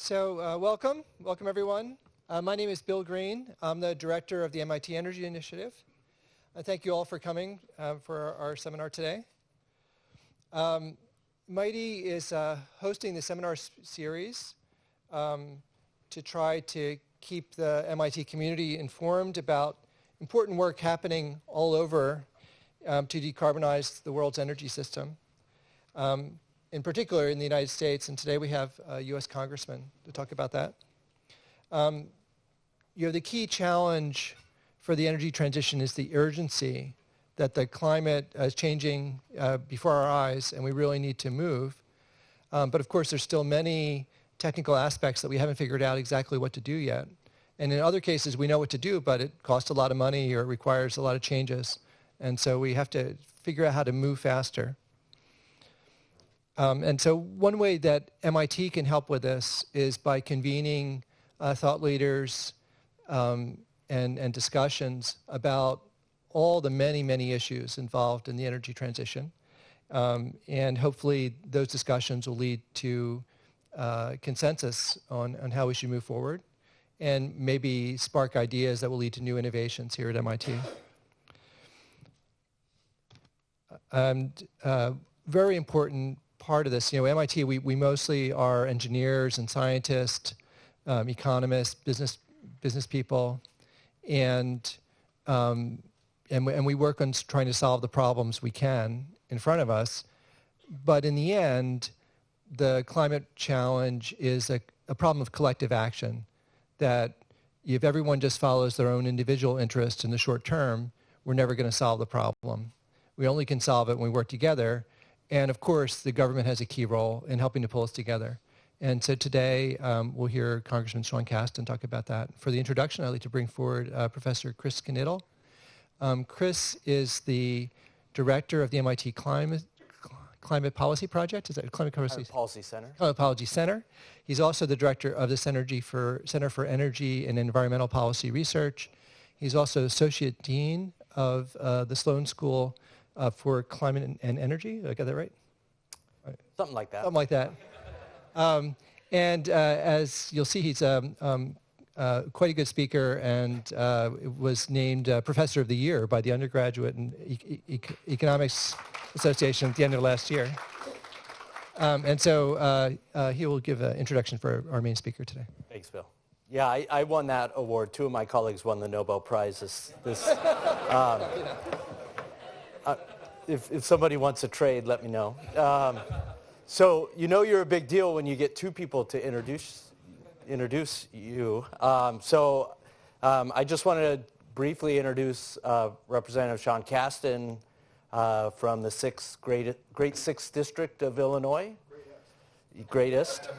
Welcome everyone. My name is Bill Green. I'm the director of the MIT Energy Initiative. Thank you all for coming for our seminar today. MITEI is hosting the seminar series to try to keep the MIT community informed about important work happening all over to decarbonize the world's energy system. In particular in the United States, and today we have a U.S. Congressman to talk about that. The key challenge for the energy transition is the urgency that the climate is changing before our eyes, and we really need to move. But of course, there's still many technical aspects that we haven't figured out exactly what to do yet. And in other cases, we know what to do, but it costs a lot of money or it requires a lot of changes. And so we have to figure out how to move faster. And so one way that MIT can help with this is by convening thought leaders and discussions about all the many, many issues involved in the energy transition. And hopefully those discussions will lead to consensus on how we should move forward and maybe spark ideas that will lead to new innovations here at MIT. And very important part of this, MIT, we mostly are engineers and scientists, economists, business people, and we work on trying to solve the problems we can in front of us. But in the end, the climate challenge is a problem of collective action, that if everyone just follows their own individual interests in the short term, we're never going to solve the problem. We only can solve it when we work together. And of course, the government has a key role in helping to pull us together. And so today, we'll hear Congressman Sean Casten talk about that. For the introduction, I'd like to bring forward Professor Chris Knittel. Chris is the director of the MIT Climate Policy Project. Is that Climate Policy Center? Climate Policy Center. He's also the director of the Center for Energy and Environmental Policy Research. He's also associate dean of the Sloan School for Climate and Energy. Did I get that right? Something like that. Something like that. As you'll see, he's quite a good speaker and was named Professor of the Year by the Undergraduate and Economics Association at the end of last year. And so he will give an introduction for our main speaker today. Thanks, Bill. Yeah, I won that award. Two of my colleagues won the Nobel Prize this if somebody wants to trade, let me know. So you're a big deal when you get two people to introduce you. I just wanted to briefly introduce Representative Sean Casten from the Great Sixth District of Illinois. Greatest.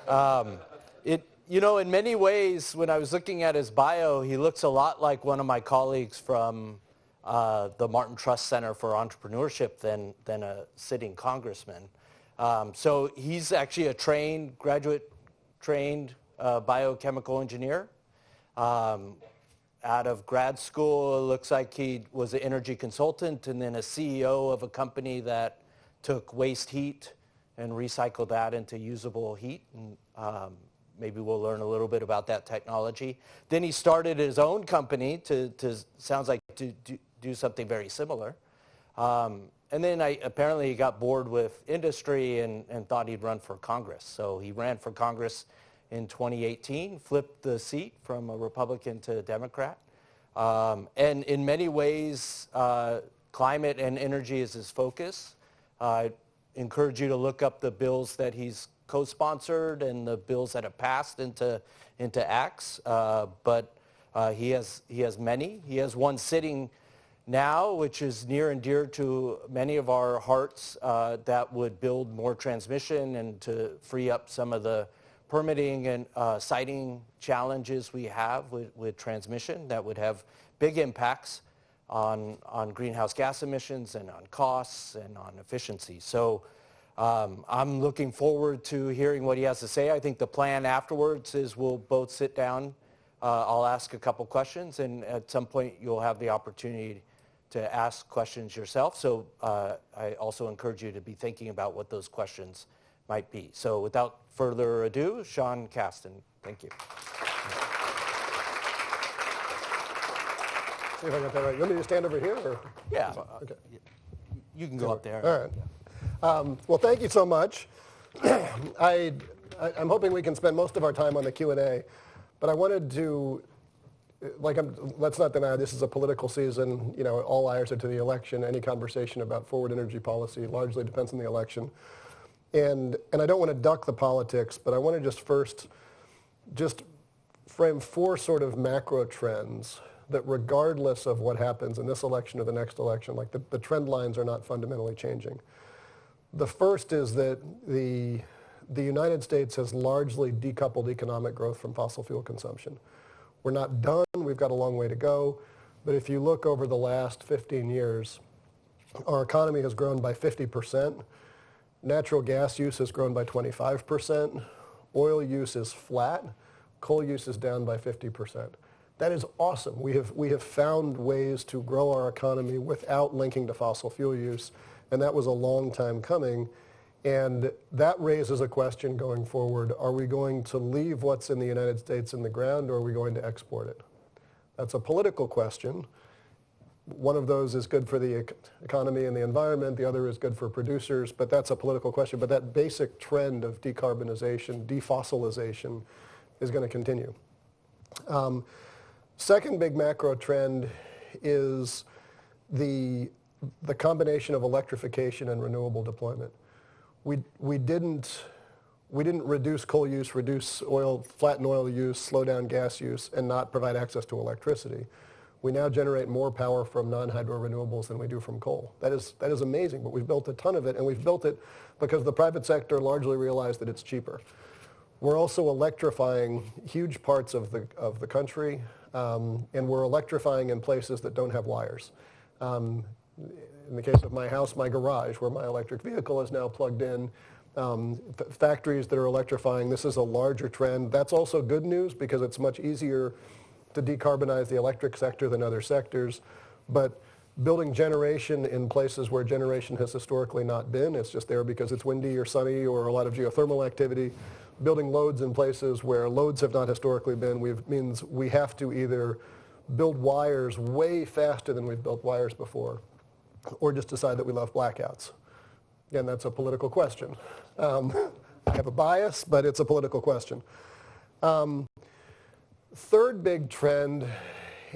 In many ways, when I was looking at his bio, he looks a lot like one of my colleagues from the Martin Trust Center for Entrepreneurship than a sitting congressman. So he's actually a graduate-trained biochemical engineer. Out of grad school, it looks like he was an energy consultant and then a CEO of a company that took waste heat and recycled that into usable heat. And maybe we'll learn a little bit about that technology. Then he started his own company to do something very similar. And then apparently he got bored with industry and thought he'd run for Congress. So he ran for Congress in 2018, flipped the seat from a Republican to a Democrat. And in many ways, climate and energy is his focus. I encourage you to look up the bills that he's co-sponsored and the bills that have passed into acts. But he has many. He has one sitting now, which is near and dear to many of our hearts, that would build more transmission and to free up some of the permitting and siting challenges we have with transmission that would have big impacts on greenhouse gas emissions and on costs and on efficiency. So I'm looking forward to hearing what he has to say. I think the plan afterwards is we'll both sit down. I'll ask a couple questions, and at some point you'll have the opportunity to ask questions yourself. So I also encourage you to be thinking about what those questions might be. So without further ado, Sean Casten, Thank you. See if I got that right. You want me to stand over here? Or? Yeah. Okay. You can go up there. All right. Well, thank you so much. I'm hoping we can spend most of our time on the Q&A, but I wanted to, let's not deny this is a political season. You know, all eyes are to the election. Any conversation about forward energy policy largely depends on the election. And I don't want to duck the politics, but I want to just first frame 4 sort of macro trends that regardless of what happens in this election or the next election, like the trend lines are not fundamentally changing. The first is that the United States has largely decoupled economic growth from fossil fuel consumption. We're not done, we've got a long way to go, but if you look over the last 15 years, our economy has grown by 50%, natural gas use has grown by 25%, oil use is flat, coal use is down by 50%. That is awesome. We have found ways to grow our economy without linking to fossil fuel use, and that was a long time coming. And that raises a question going forward. Are we going to leave what's in the United States in the ground, or are we going to export it? That's a political question. One of those is good for the economy and the environment. The other is good for producers, but that's a political question. But that basic trend of decarbonization, defossilization, is going to continue. Second big macro trend is the combination of electrification and renewable deployment. We didn't reduce coal use, reduce oil, flatten oil use, slow down gas use, and not provide access to electricity. We now generate more power from non-hydro renewables than we do from coal. That is amazing, but we've built a ton of it, and we've built it because the private sector largely realized that it's cheaper. We're also electrifying huge parts of the country, and we're electrifying in places that don't have wires. In the case of my house, my garage, where my electric vehicle is now plugged in, factories that are electrifying, this is a larger trend. That's also good news because it's much easier to decarbonize the electric sector than other sectors. But building generation in places where generation has historically not been, it's just there because it's windy or sunny or a lot of geothermal activity. Building loads in places where loads have not historically been means we have to either build wires way faster than we've built wires before, or just decide that we love blackouts. Again, that's a political question. I have a bias, but it's a political question. Third big trend,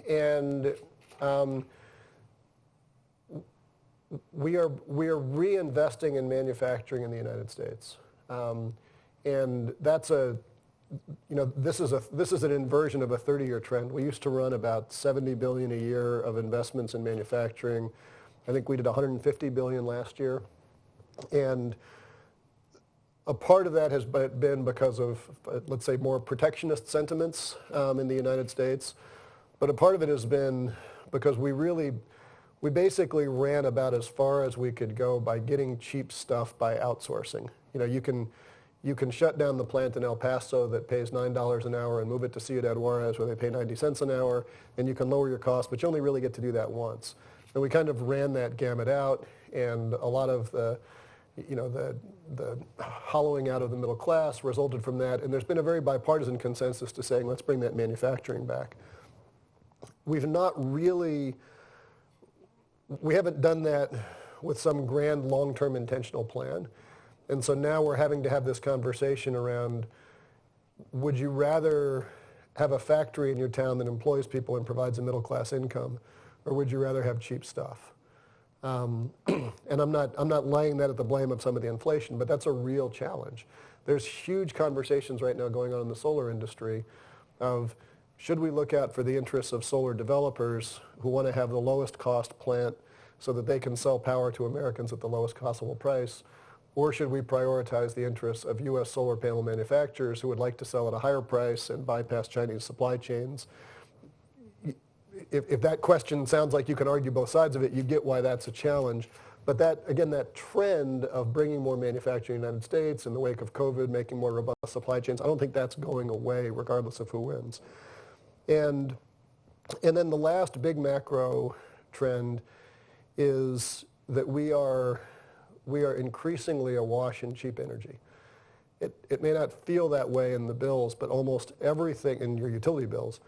and we are reinvesting in manufacturing in the United States. And that's this is an inversion of a 30-year trend. We used to run about $70 billion a year of investments in manufacturing. I think we did $150 billion last year. And a part of that has been because of, let's say, more protectionist sentiments in the United States. But a part of it has been because we basically ran about as far as we could go by getting cheap stuff by outsourcing. You know, you can shut down the plant in El Paso that pays $9 an hour and move it to Ciudad Juarez where they pay 90 cents an hour, and you can lower your costs, but you only really get to do that once. And we kind of ran that gamut out, and a lot of the hollowing out of the middle class resulted from that, and there's been a very bipartisan consensus to saying, let's bring that manufacturing back. We haven't done that with some grand long-term intentional plan. And so now we're having to have this conversation around, would you rather have a factory in your town that employs people and provides a middle-class income, or would you rather have cheap stuff? And I'm not laying that at the blame of some of the inflation, but that's a real challenge. There's huge conversations right now going on in the solar industry of, should we look out for the interests of solar developers who want to have the lowest cost plant so that they can sell power to Americans at the lowest possible price? Or should we prioritize the interests of U.S. solar panel manufacturers who would like to sell at a higher price and bypass Chinese supply chains? If that question sounds like you can argue both sides of it, you get why that's a challenge. But that trend of bringing more manufacturing in the United States in the wake of COVID, making more robust supply chains, I don't think that's going away regardless of who wins. And then the last big macro trend is that we are increasingly awash in cheap energy. It may not feel that way in the bills, but almost everything in your utility bills,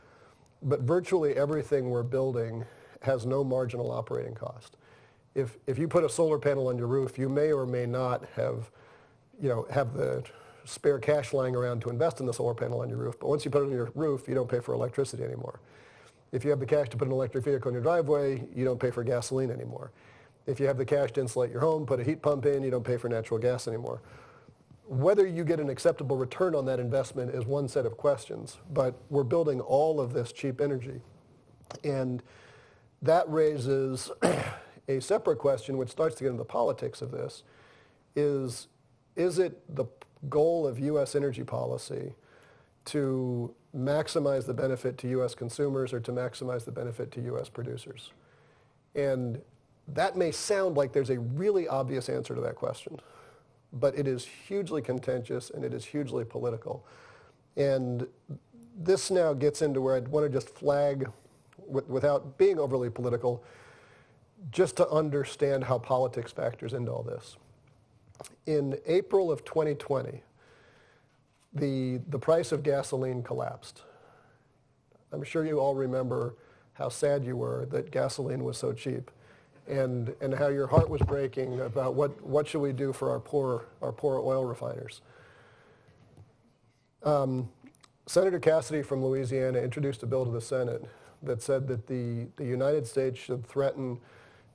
but virtually everything we're building has no marginal operating cost. If you put a solar panel on your roof, you may or may not have the spare cash lying around to invest in the solar panel on your roof, but once you put it on your roof, you don't pay for electricity anymore. If you have the cash to put an electric vehicle in your driveway, you don't pay for gasoline anymore. If you have the cash to insulate your home, put a heat pump in, you don't pay for natural gas anymore. Whether you get an acceptable return on that investment is one set of questions, but we're building all of this cheap energy. And that raises a separate question, which starts to get into the politics of this, is it the goal of U.S. energy policy to maximize the benefit to U.S. consumers or to maximize the benefit to U.S. producers? And that may sound like there's a really obvious answer to that question, but it is hugely contentious and it is hugely political. And this now gets into where I'd want to just flag, without being overly political, just to understand how politics factors into all this. In April of 2020, the price of gasoline collapsed. I'm sure you all remember how sad you were that gasoline was so cheap, and how your heart was breaking about what should we do for our poor oil refiners. Senator Cassidy from Louisiana introduced a bill to the Senate that said that the United States should threaten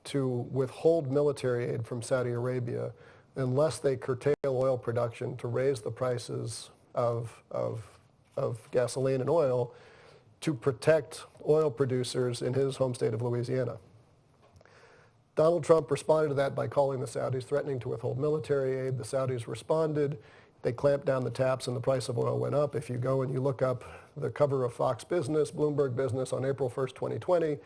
to withhold military aid from Saudi Arabia unless they curtail oil production to raise the prices of gasoline and oil to protect oil producers in his home state of Louisiana. Donald Trump responded to that by calling the Saudis, threatening to withhold military aid. The Saudis responded. They clamped down the taps and the price of oil went up. If you go and you look up the cover of Fox Business, Bloomberg Business on April 1st, 2020,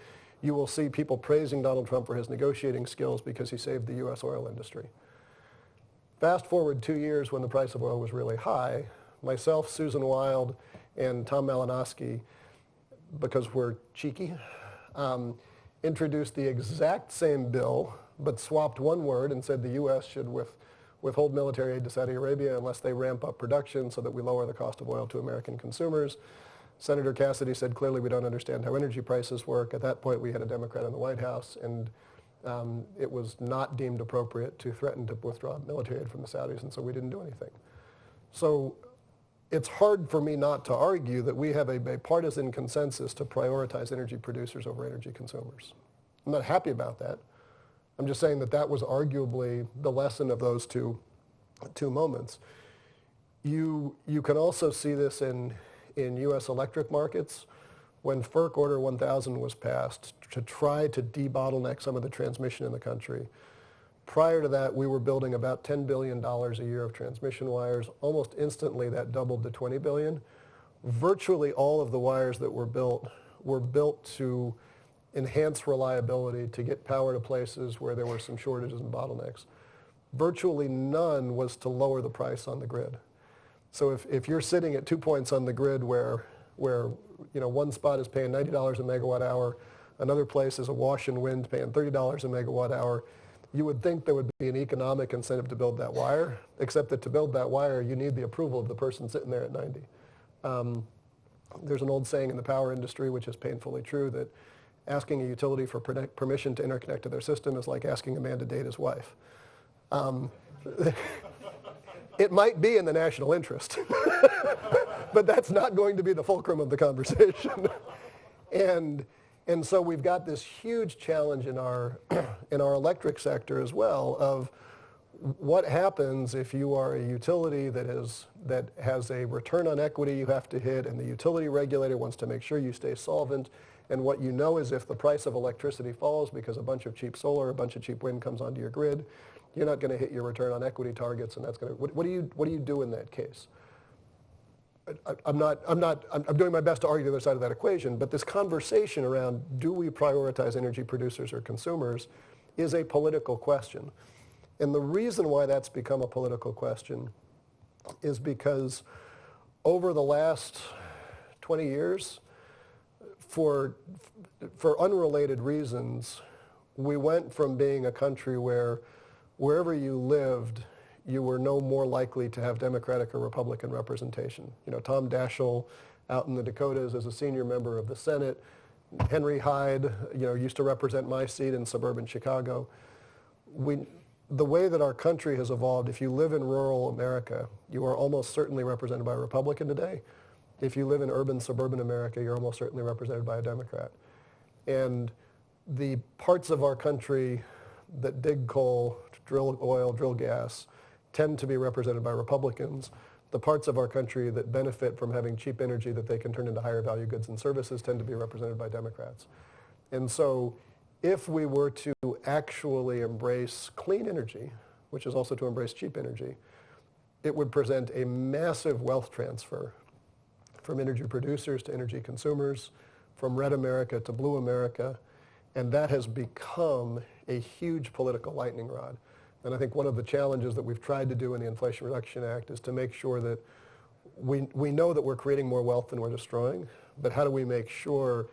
you will see people praising Donald Trump for his negotiating skills because he saved the U.S. oil industry. Fast forward 2 years when the price of oil was really high, myself, Susan Wild, and Tom Malinowski, because we're cheeky, introduced the exact same bill, but swapped one word and said the U.S. should withhold military aid to Saudi Arabia unless they ramp up production so that we lower the cost of oil to American consumers. Senator Cassidy said, clearly we don't understand how energy prices work. At that point, we had a Democrat in the White House, and it was not deemed appropriate to threaten to withdraw military aid from the Saudis, and so we didn't do anything. So it's hard for me not to argue that we have a bipartisan consensus to prioritize energy producers over energy consumers. I'm not happy about that. I'm just saying that that was arguably the lesson of those two moments. You can also see this in U.S. electric markets. When FERC Order 1000 was passed to try to debottleneck some of the transmission in the country, prior to that, we were building about $10 billion a year of transmission wires. Almost instantly, that doubled to $20 billion. Virtually all of the wires that were built to enhance reliability, to get power to places where there were some shortages and bottlenecks. Virtually none was to lower the price on the grid. So if you're sitting at 2 points on the grid where one spot is paying $90 a megawatt hour, another place is a wash and wind paying $30 a megawatt hour, you would think there would be an economic incentive to build that wire, except that to build that wire, you need the approval of the person sitting there at 90. There's an old saying in the power industry, which is painfully true, that asking a utility for permission to interconnect to their system is like asking a man to date his wife. It might be in the national interest, but that's not going to be the fulcrum of the conversation. And so we've got this huge challenge in our electric sector as well of what happens if you are a utility that has a return on equity you have to hit, and the utility regulator wants to make sure you stay solvent, and what you know is if the price of electricity falls because a bunch of cheap solar, a bunch of cheap wind comes onto your grid, you're not going to hit your return on equity targets, and that's going to, what do you do in that case? I'm doing my best to argue the other side of that equation, but this conversation around do we prioritize energy producers or consumers is a political question. And the reason why that's become a political question is because over the last 20 years, for unrelated reasons, we went from being a country where wherever you lived, you were no more likely to have Democratic or Republican representation. You know, Tom Daschle out in the Dakotas as a senior member of the Senate. Henry Hyde, you know, used to represent my seat in suburban Chicago. The way that our country has evolved, if you live in rural America, you are almost certainly represented by a Republican today. If you live in urban, suburban America, you're almost certainly represented by a Democrat. And the parts of our country that dig coal, drill oil, drill gas, tend to be represented by Republicans. The parts of our country that benefit from having cheap energy that they can turn into higher value goods and services tend to be represented by Democrats. And so if we were to actually embrace clean energy, which is also to embrace cheap energy, it would present a massive wealth transfer from energy producers to energy consumers, from red America to blue America, and that has become a huge political lightning rod. And I think one of the challenges that we've tried to do in the Inflation Reduction Act is to make sure that we know that we're creating more wealth than we're destroying, but how do we make sure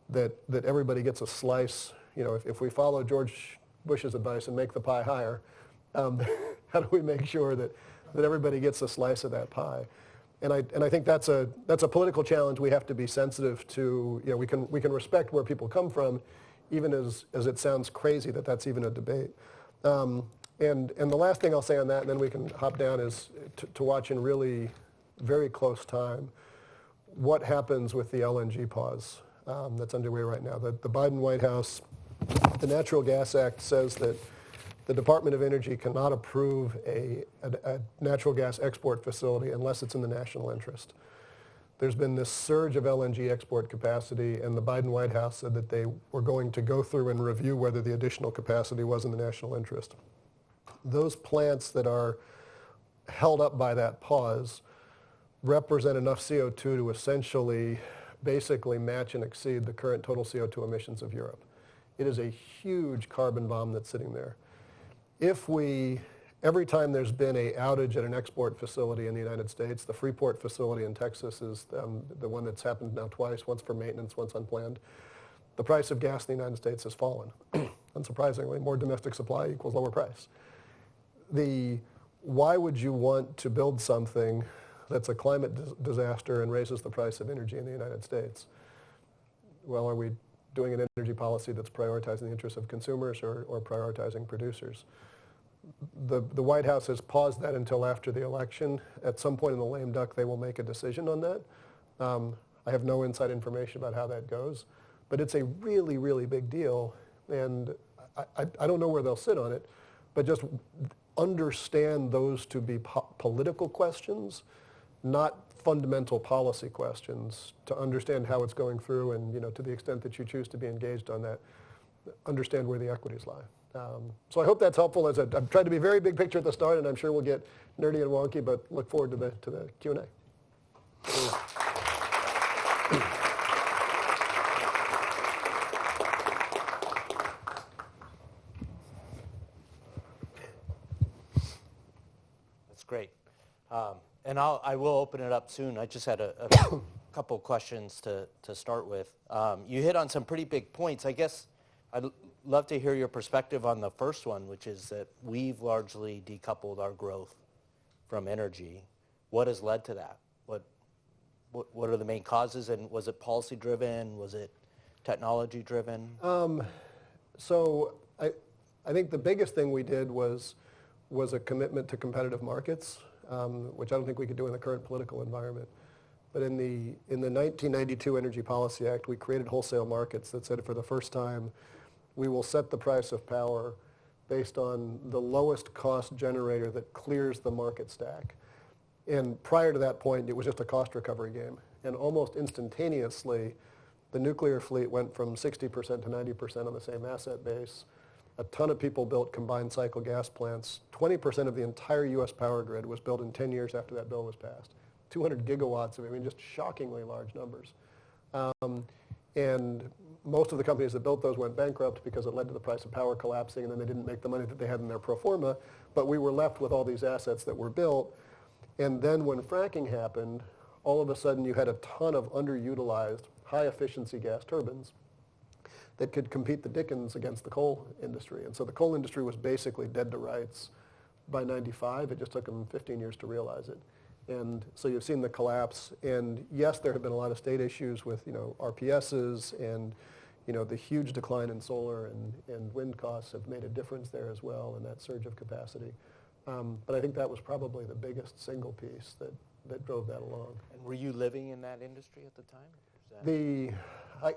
that everybody gets a slice? You know, if we follow George Bush's advice and make the pie higher, how do we make sure that everybody gets a slice of that pie? And I think that's a political challenge we have to be sensitive to. You know, we can respect where people come from, even as it sounds crazy that that's even a debate. And the last thing I'll say on that, and then we can hop down, is to watch in really very close time what happens with the LNG pause that's underway right now. The Biden White House, the Natural Gas Act says that the Department of Energy cannot approve a natural gas export facility unless it's in the national interest. There's been this surge of LNG export capacity, and the Biden White House said that they were going to go through and review whether the additional capacity was in the national interest. Those plants that are held up by that pause represent enough CO2 to essentially basically match and exceed the current total CO2 emissions of Europe. It is a huge carbon bomb that's sitting there. Every time there's been an outage at an export facility in the United States, the Freeport facility in Texas is the one that's happened now twice, once for maintenance, once unplanned, the price of gas in the United States has fallen. Unsurprisingly, more domestic supply equals lower price. Why would you want to build something that's a climate disaster and raises the price of energy in the United States? Well, are we doing an energy policy that's prioritizing the interests of consumers or prioritizing producers? The White House has paused that until after the election. At some point in the lame duck, they will make a decision on that. I have no inside information about how that goes, but it's a really, really big deal, and I don't know where they'll sit on it, but just understand those to be political questions, not fundamental policy questions, to understand how it's going through, and to the extent that you choose to be engaged on that, understand where the equities lie. So I hope that's helpful. I've tried to be very big picture at the start, and I'm sure we'll get nerdy and wonky, but look forward to the Q&A. That's great. And I will open it up soon. I just had a couple questions to start with. You hit on some pretty big points. I guess I'd love to hear your perspective on the first one, which is that we've largely decoupled our growth from energy. What has led to that? What are the main causes, and was it policy driven? Was it technology driven? So I think the biggest thing we did was a commitment to competitive markets, which I don't think we could do in the current political environment. But in the 1992 Energy Policy Act, we created wholesale markets that said for the first time, we will set the price of power based on the lowest cost generator that clears the market stack. And prior to that point, it was just a cost recovery game. And almost instantaneously, the nuclear fleet went from 60% to 90% on the same asset base. A ton of people built combined cycle gas plants. 20% of the entire U.S. power grid was built in 10 years after that bill was passed. 200 gigawatts of it, just shockingly large numbers. And most of the companies that built those went bankrupt because it led to the price of power collapsing, and then they didn't make the money that they had in their pro forma. But we were left with all these assets that were built. And then when fracking happened, all of a sudden you had a ton of underutilized, high-efficiency gas turbines that could compete the dickens against the coal industry. And so the coal industry was basically dead to rights by 95. It just took them 15 years to realize it. And so you've seen the collapse. And yes, there have been a lot of state issues with, RPSs and, the huge decline in solar and wind costs have made a difference there as well in that surge of capacity. But I think that was probably the biggest single piece that drove that along. And were you living in that industry at the time? I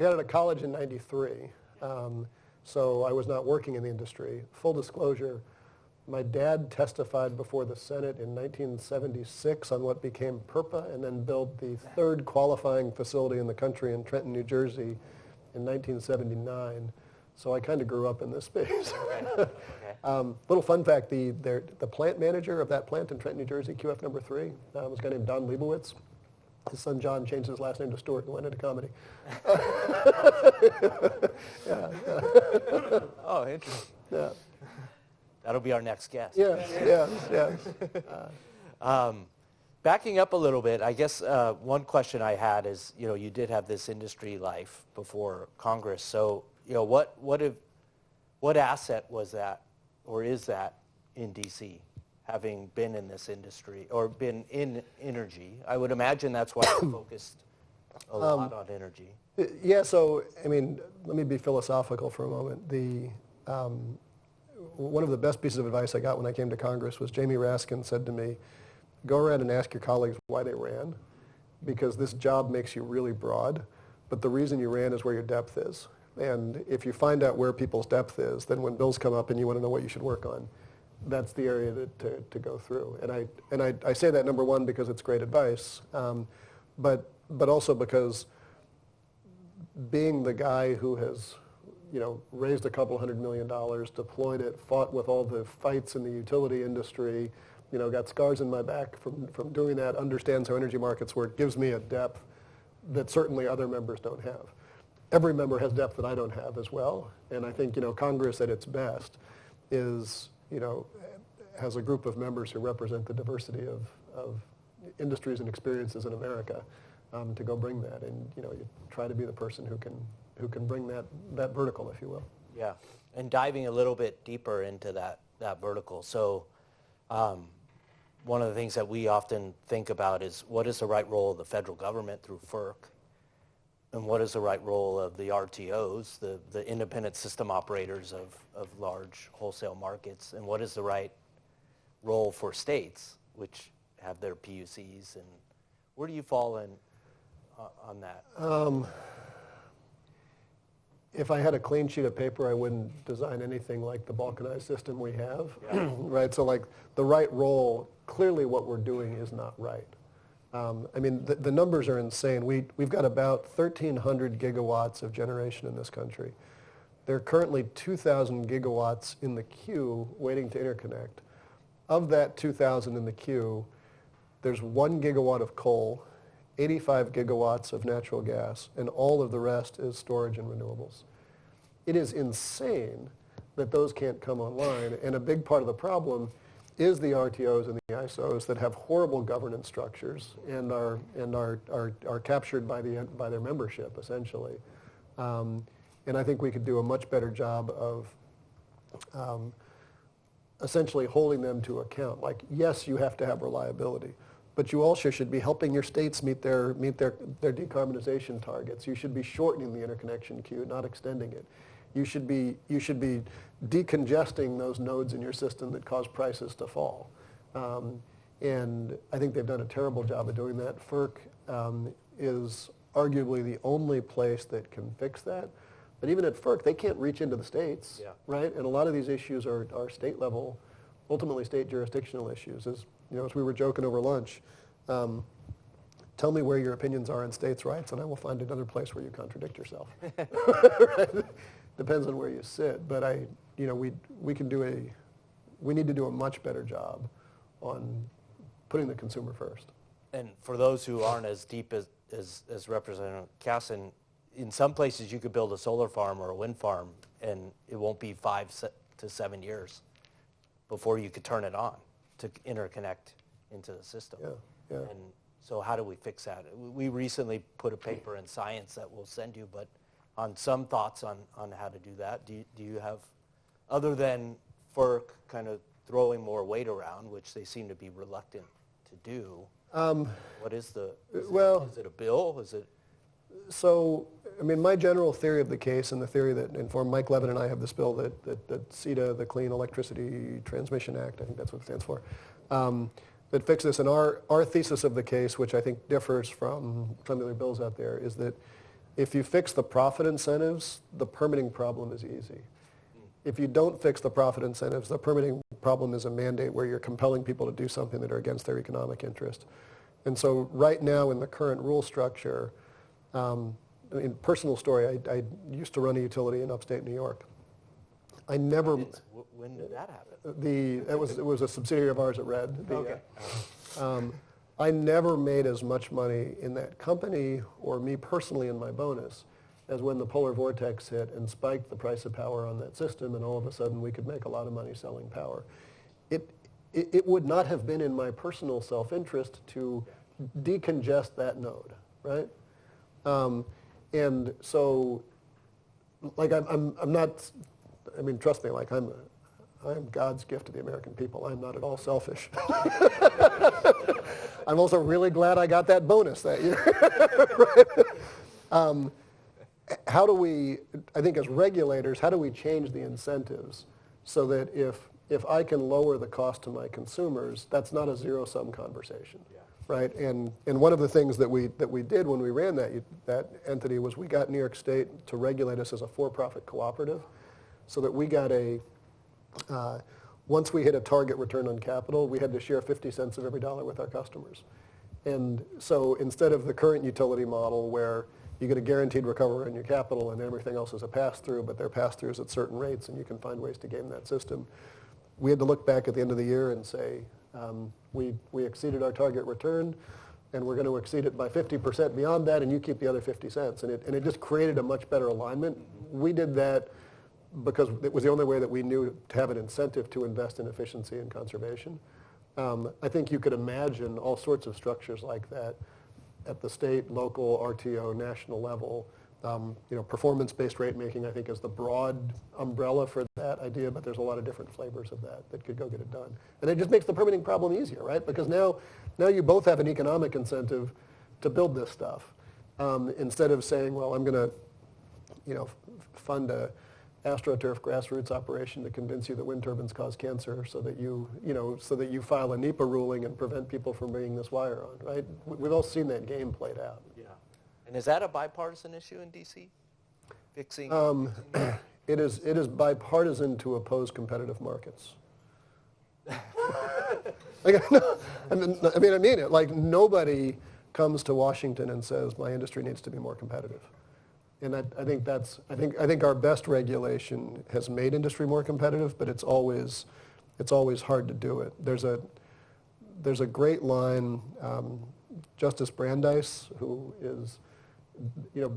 got out of college in '93, so I was not working in the industry. Full disclosure, my dad testified before the Senate in 1976 on what became PURPA and then built the third qualifying facility in the country in Trenton, New Jersey in 1979. So I kind of grew up in this space. Okay. Little fun fact, the plant manager of that plant in Trenton, New Jersey, QF number 3, was a guy named Don Leibowitz. His son John changed his last name to Stewart and went into comedy. Oh, interesting. Yeah. That'll be our next guest. Yeah. Backing up a little bit, I guess one question I had is, you did have this industry life before Congress. So, what asset was that, or is that in D.C., having been in this industry or been in energy? I would imagine that's why you focused a lot on energy. Yeah, so, let me be philosophical for a moment. One of the best pieces of advice I got when I came to Congress was Jamie Raskin said to me, go around and ask your colleagues why they ran, because this job makes you really broad, but the reason you ran is where your depth is. And if you find out where people's depth is, then when bills come up and you want to know what you should work on, that's the area to go through. And I say that, number one, because it's great advice, but also because being the guy who has raised a couple $100 million, deployed it, fought with all the fights in the utility industry, got scars in my back from doing that, understands how energy markets work, gives me a depth that certainly other members don't have. Every member has depth that I don't have as well, and I think, Congress at its best is, has a group of members who represent the diversity of industries and experiences in America to go bring that, and, you try to be the person who can bring that vertical, if you will. Yeah, and diving a little bit deeper into that vertical. So one of the things that we often think about is what is the right role of the federal government through FERC, and what is the right role of the RTOs, the independent system operators of large wholesale markets, and what is the right role for states, which have their PUCs, and where do you fall in on that? If I had a clean sheet of paper, I wouldn't design anything like the balkanized system we have, right? So like the right role, clearly what we're doing is not right. The numbers are insane. We've got about 1,300 gigawatts of generation in this country. There are currently 2,000 gigawatts in the queue waiting to interconnect. Of that 2,000 in the queue, there's 1 gigawatt of coal, 85 gigawatts of natural gas, and all of the rest is storage and renewables. It is insane that those can't come online, and a big part of the problem is the RTOs and the ISOs that have horrible governance structures and are captured by their membership, essentially. And I think we could do a much better job of essentially holding them to account. Like, yes, you have to have reliability, but you also should be helping your states meet their decarbonization targets. You should be shortening the interconnection queue, not extending it. You should be decongesting those nodes in your system that cause prices to fall. And I think they've done a terrible job of doing that. FERC is arguably the only place that can fix that. But even at FERC, they can't reach into the states, right? And a lot of these issues are state level, ultimately state jurisdictional issues. As we were joking over lunch, tell me where your opinions are on states' rights, and I will find another place where you contradict yourself. Right? Depends on where you sit, but we need to do a much better job on putting the consumer first. And for those who aren't as deep as Representative Casten, in some places you could build a solar farm or a wind farm, and it won't be 5 to 7 years before you could turn it on to interconnect into the system. Yeah. And so how do we fix that? We recently put a paper in Science that we'll send you, but on some thoughts on how to do that. Do you have, other than FERC kind of throwing more weight around, which they seem to be reluctant to do. What is the, is it a bill? Is it? So, I mean, my general theory of the case and the theory that informed Mike Levin and I have this bill that CETA, the Clean Electricity Transmission Act, I think that's what it stands for, that fixes this. And our thesis of the case, which I think differs from some of the other bills out there, is that if you fix the profit incentives, the permitting problem is easy. If you don't fix the profit incentives, the permitting problem is a mandate where you're compelling people to do something that are against their economic interest. And so right now in the current rule structure, I mean, personal story, I used to run a utility in upstate New York. I never... When did that happen? It was a subsidiary of ours at RED. Okay. I never made as much money in that company or me personally in my bonus as when the polar vortex hit and spiked the price of power on that system, and all of a sudden we could make a lot of money selling power. It would not have been in my personal self-interest to decongest that node, right? And so, like, I'm not, I mean, trust me, like, I'm God's gift to the American people. I'm not at all selfish. I'm also really glad I got that bonus that year. Right? How do we, I think as regulators, how do we change the incentives so that if I can lower the cost to my consumers, that's not a zero-sum conversation, right? And one of the things that we did when we ran that entity was we got New York State to regulate us as a for-profit cooperative so that we got once we hit a target return on capital, we had to share 50 cents of every dollar with our customers. And so instead of the current utility model where you get a guaranteed recovery on your capital and everything else is a pass-through, but they're pass-throughs at certain rates and you can find ways to game that system. We had to look back at the end of the year and say, we exceeded our target return and we're going to exceed it by 50% beyond that and you keep the other 50 cents. And it just created a much better alignment. We did that because it was the only way that we knew to have an incentive to invest in efficiency and conservation. I think you could imagine all sorts of structures like that at the state, local, RTO, national level. Performance-based rate making, I think, is the broad umbrella for that idea, but there's a lot of different flavors of that could go get it done. And it just makes the permitting problem easier, right? Because now you both have an economic incentive to build this stuff. Instead of saying, well, I'm going to, fund a AstroTurf grassroots operation to convince you that wind turbines cause cancer so that you file a NEPA ruling and prevent people from bringing this wire on, right? We've all seen that game played out. Yeah. And is that a bipartisan issue in D.C.? Fixing? It is bipartisan to oppose competitive markets. I mean it. Like, nobody comes to Washington and says, my industry needs to be more competitive. And I think our best regulation has made industry more competitive, but it's always hard to do it. There's a great line, Justice Brandeis, who is,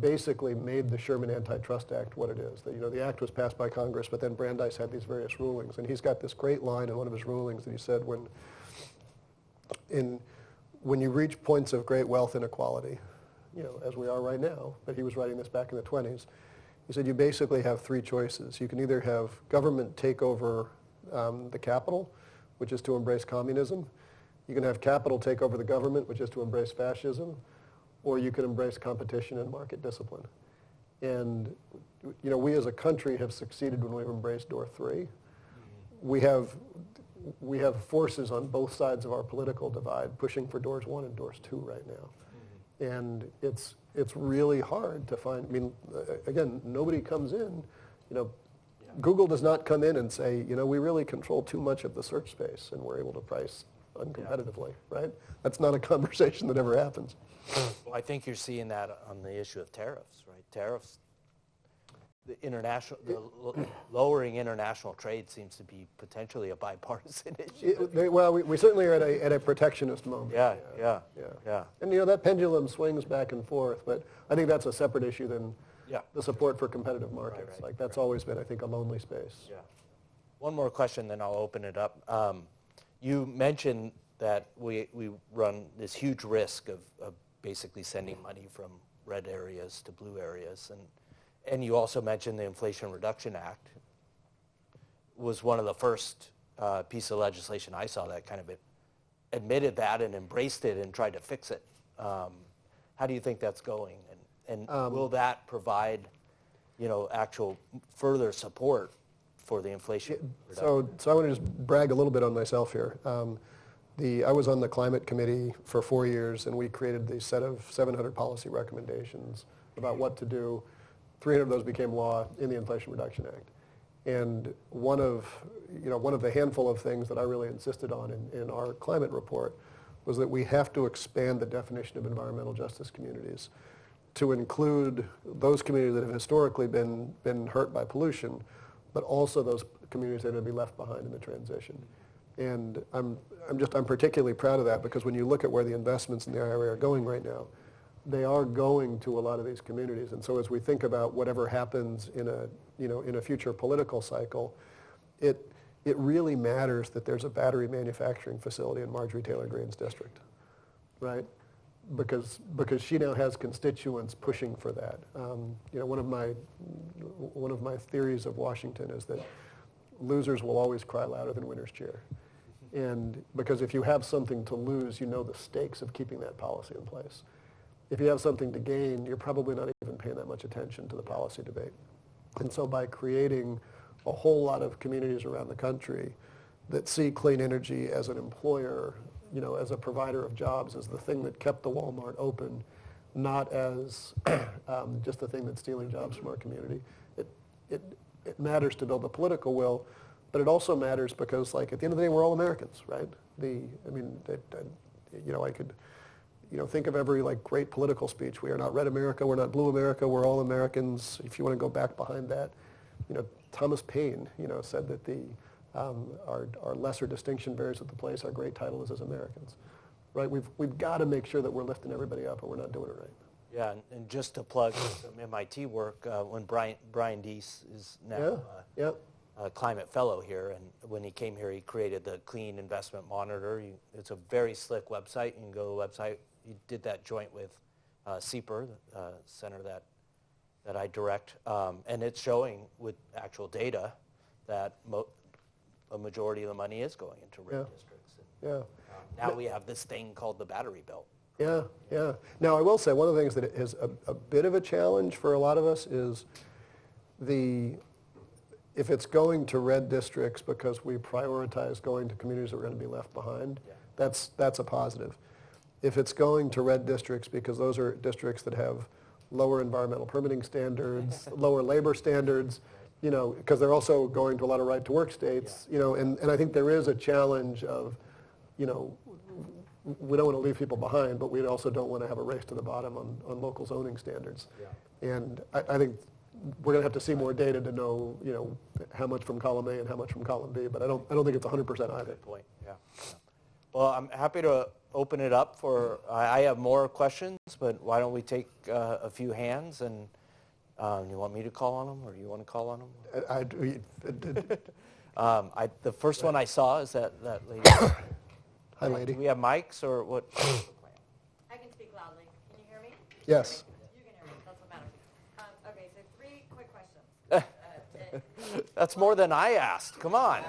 basically made the Sherman Antitrust Act what it is. The act was passed by Congress, but then Brandeis had these various rulings, and he's got this great line in one of his rulings that he said when you reach points of great wealth inequality, as we are right now, but he was writing this back in the 20s. He said you basically have three choices. You can either have government take over the capital, which is to embrace communism. You can have capital take over the government, which is to embrace fascism, or you can embrace competition and market discipline. And we as a country have succeeded when we've embraced door three. We have forces on both sides of our political divide pushing for doors one and doors two right now. And it's really hard to find. I mean, again, nobody comes in. Google does not come in and say, we really control too much of the search space and we're able to price uncompetitively, right? That's not a conversation that ever happens. Well, I think you're seeing that on the issue of tariffs, right? Tariffs, lowering international trade seems to be potentially a bipartisan issue. We certainly are at a protectionist moment. Yeah. And that pendulum swings back and forth, but I think that's a separate issue than the support for competitive markets. Right. That's always been, I think, a lonely space. Yeah. One more question, then I'll open it up. You mentioned that we run this huge risk of basically sending money from red areas to blue areas, and you also mentioned the Inflation Reduction Act. was one of the first piece of legislation I saw that kind of admitted that and embraced it and tried to fix it. How do you think that's going? And will that provide, actual further support for the inflation reduction? So I want to just brag a little bit on myself here. I was on the climate committee for 4 years, and we created the set of 700 policy recommendations about what to do. 300 of those became law in the Inflation Reduction Act. And one of the handful of things that I really insisted on in our climate report was that we have to expand the definition of environmental justice communities to include those communities that have historically been hurt by pollution, but also those communities that are going to be left behind in the transition. And I'm particularly proud of that, because when you look at where the investments in the IRA are going right now, they are going to a lot of these communities. And so as we think about whatever happens in a future political cycle, it really matters that there's a battery manufacturing facility in Marjorie Taylor Greene's district, right? Because she now has constituents pushing for that. One of my theories of Washington is that losers will always cry louder than winners cheer. And because if you have something to lose, you know the stakes of keeping that policy in place. If you have something to gain, you're probably not even paying that much attention to the policy debate. And so by creating a whole lot of communities around the country that see clean energy as an employer, as a provider of jobs, as the thing that kept the Walmart open, not as just the thing that's stealing jobs from our community, it matters to build the political will, but it also matters because, at the end of the day, we're all Americans, right? I could think of every great political speech. We are not red America, we're not blue America, we're all Americans. If you want to go back behind that, Thomas Paine, said that our lesser distinction bears at the place our great title is as Americans, right? We've got to make sure that we're lifting everybody up, and we're not doing it right. Yeah, and just to plug some MIT work, when Brian Deese is now a climate fellow here, and when he came here, he created the Clean Investment Monitor. It's a very slick website. You can go to the website. He did that joint with CEPR, the center that I direct, and it's showing with actual data that a majority of the money is going into red districts. And, now we have this thing called the battery belt. Yeah. Now, I will say one of the things that is a bit of a challenge for a lot of us is if it's going to red districts because we prioritize going to communities that are going to be left behind, that's a positive. If it's going to red districts because those are districts that have lower environmental permitting standards, lower labor standards, because they're also going to a lot of right-to-work states, and I think there is a challenge of, we don't want to leave people behind, but we also don't want to have a race to the bottom on local zoning standards. And I think we're going to have to see more data to know, how much from column A and how much from column B, but I don't think it's 100% either. Good point, yeah. Well, I'm happy to open it up for, I have more questions, but why don't we take a few hands, and you want me to call on them, or you want to call on them? The first one I saw is that lady. Hi, lady. Do we have mics, or what? I can speak loudly. Can you hear me? Yes. You can hear me. That's what matters. Okay, so 3 quick questions. That's more than I asked. Come on.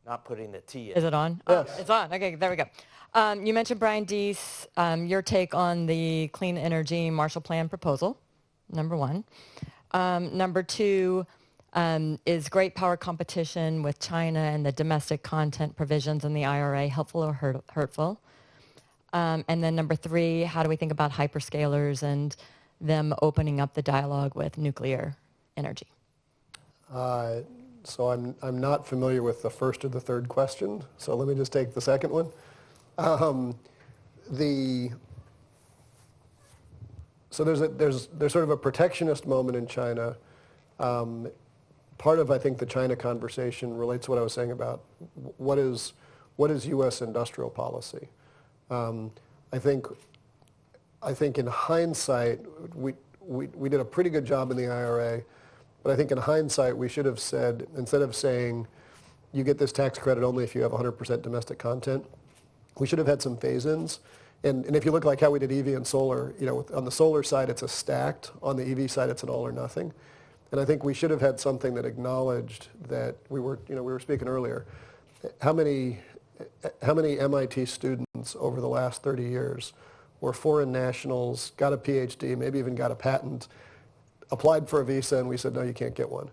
Not putting the T in. Is it on? Yes. Oh, it's on. Okay, there we go. You mentioned Brian Deese, your take on the Clean Energy Marshall Plan proposal, number 1. Number 2, is great power competition with China and the domestic content provisions in the IRA helpful or hurtful? And then number 3, how do we think about hyperscalers and them opening up the dialogue with nuclear energy? So I'm not familiar with the first or the third question, so let me just take the second one. So there's sort of a protectionist moment in China. Part of, I think, the China conversation relates to what I was saying about what is U.S. industrial policy. I think in hindsight, we did a pretty good job in the IRA But I think in hindsight, we should have said, instead of saying, you get this tax credit only if you have 100% domestic content, we should have had some phase-ins. And if you look like how we did EV and solar, on the solar side, it's a stacked. On the EV side, it's an all or nothing. And I think we should have had something that acknowledged that we were speaking earlier. How many MIT students over the last 30 years were foreign nationals, got a PhD, maybe even got a patent, applied for a visa, and we said, no, you can't get one.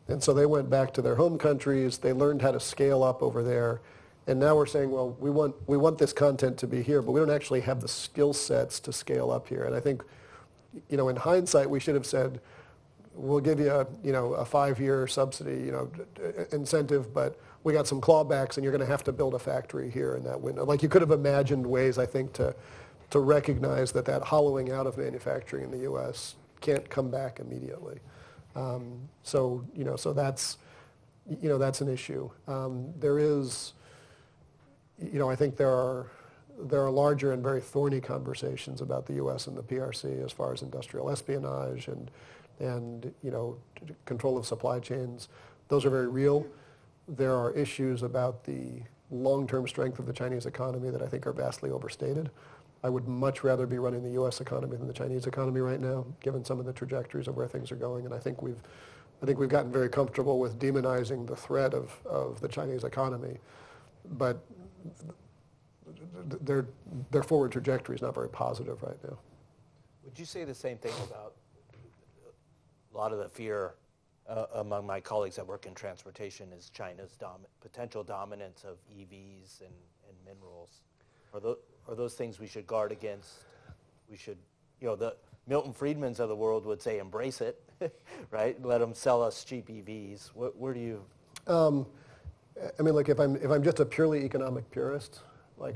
And so they went back to their home countries, they learned how to scale up over there, and now we're saying, well, we want this content to be here, but we don't actually have the skill sets to scale up here. And I think, in hindsight, we should have said, we'll give you a 5-year subsidy, incentive, but we got some clawbacks, and you're going to have to build a factory here in that window. Like, you could have imagined ways, I think, to recognize that hollowing out of manufacturing in the U.S. can't come back immediately. So that's an issue. There is, I think there are larger and very thorny conversations about the U.S. and the PRC as far as industrial espionage and control of supply chains. Those are very real. There are issues about the long-term strength of the Chinese economy that I think are vastly overstated. I would much rather be running the U.S. economy than the Chinese economy right now, given some of the trajectories of where things are going. And I think we've gotten very comfortable with demonizing the threat of the Chinese economy, but their forward trajectory is not very positive right now. Would you say the same thing about a lot of the fear among my colleagues that work in transportation is China's potential dominance of EVs and minerals? Are those things we should guard against? We should, the Milton Friedmans of the world would say embrace it, right? Let them sell us cheap EVs. Where do you? Look, if I'm just a purely economic purist,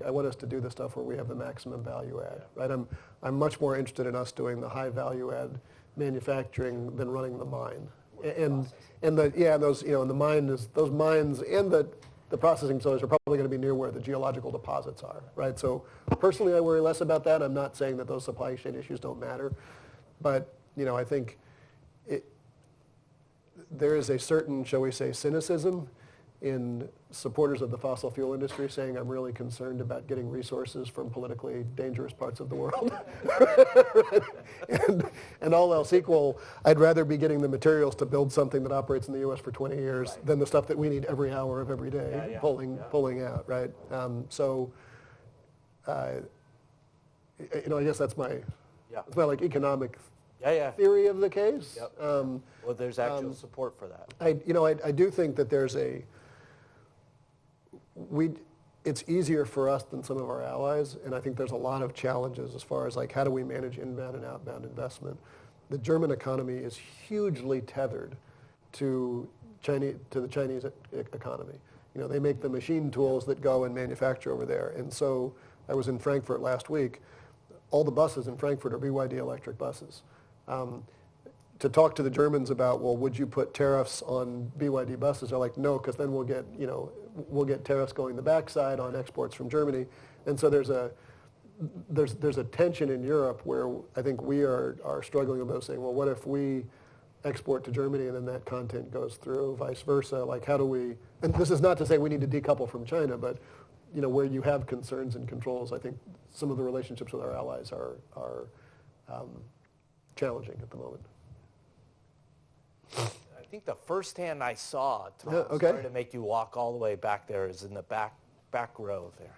I want us to do the stuff where we have the maximum value add, right? I'm much more interested in us doing the high value add manufacturing than running the mine. And the mine is those mines and the processing facilities are probably going to be near where the geological deposits are, right? So personally, I worry less about that. I'm not saying that those supply chain issues don't matter, but I think there is a certain, shall we say, cynicism in supporters of the fossil fuel industry saying I'm really concerned about getting resources from politically dangerous parts of the world. and all else equal, I'd rather be getting the materials to build something that operates in the U.S. for 20 years than the stuff that we need every hour of every day pulling out, right? I guess that's my economic theory of the case. Yep. Well, there's actual support for that. I do think that there's it's easier for us than some of our allies, and I think there's a lot of challenges as far as how do we manage inbound and outbound investment. The German economy is hugely tethered to the Chinese economy. They make the machine tools that go and manufacture over there. And so I was in Frankfurt last week. All the buses in Frankfurt are BYD electric buses. To talk to the Germans about, well, would you put tariffs on BYD buses? They're like, no, because then we'll get tariffs going the backside on exports from Germany. And so there's a tension in Europe where I think we are struggling about saying, well, what if we export to Germany and then that content goes through, vice versa? How do we, and this is not to say we need to decouple from China, but where you have concerns and controls, I think some of the relationships with our allies are challenging at the moment. I think the first hand I saw, Tom, sorry to make you walk all the way back there, is in the back row there.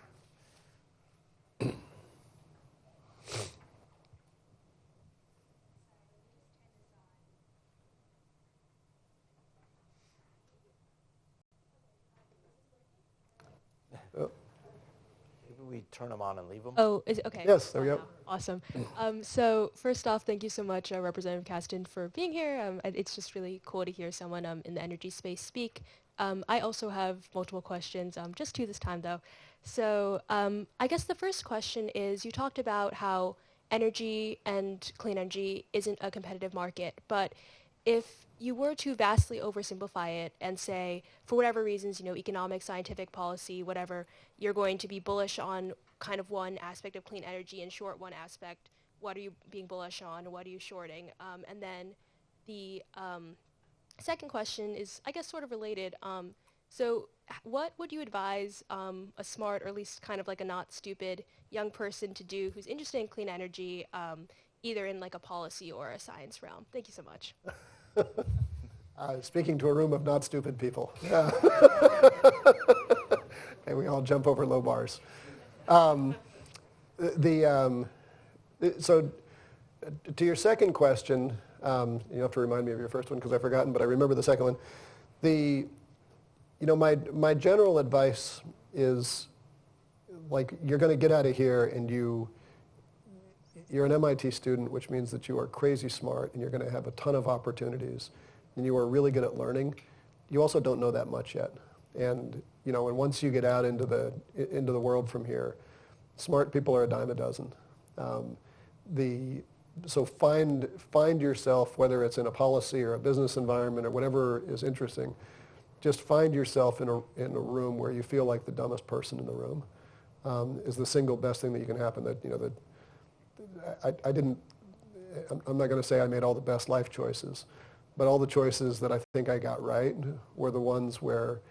We turn them on and leave them? Oh, is it okay? Yes, there we go. Awesome. So first off, thank you so much, Representative Casten, for being here. It's just really cool to hear someone in the energy space speak. I also have multiple questions, just two this time though. So I guess the first question is, you talked about how energy and clean energy isn't a competitive market, but if you were to vastly oversimplify it and say, for whatever reasons, economic, scientific, policy, whatever, you're going to be bullish on kind of one aspect of clean energy and short one aspect, what are you being bullish on, what are you shorting? And then the Second question is, I guess, sort of related. So what would you advise a smart, or at least kind of like a not stupid young person to do who's interested in clean energy, either in like a policy or a science realm? Thank you so much. Speaking to a room of not stupid people. And we all jump over low bars. So to your second question, you have to remind me of your first one because I've forgotten, but I remember the second one. My general advice is, like, you're going to get out of here and you're an MIT student, which means that you are crazy smart and you're going to have a ton of opportunities and you are really good at learning. You also don't know that much yet. And, and once you get out into the world from here, smart people are a dime a dozen. So find yourself, whether it's in a policy or a business environment or whatever is interesting, just find yourself in a room where you feel like the dumbest person in the room is the single best thing that you can happen. I'm not going to say I made all the best life choices, but all the choices that I think I got right were the ones where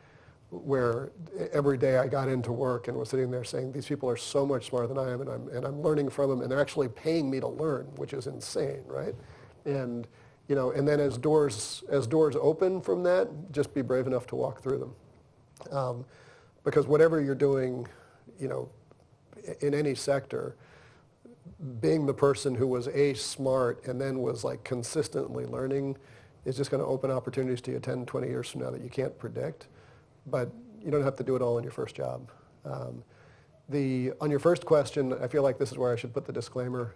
every day I got into work and was sitting there saying, these people are so much smarter than I am, and I'm learning from them, and they're actually paying me to learn, which is insane, right? And and then as doors open from that, just be brave enough to walk through them, because whatever you're doing, in any sector, being the person who was smart and then was like consistently learning is just going to open opportunities to you 10, 20 years from now that you can't predict. But you don't have to do it all in your first job. On your first question, I feel like this is where I should put the disclaimer.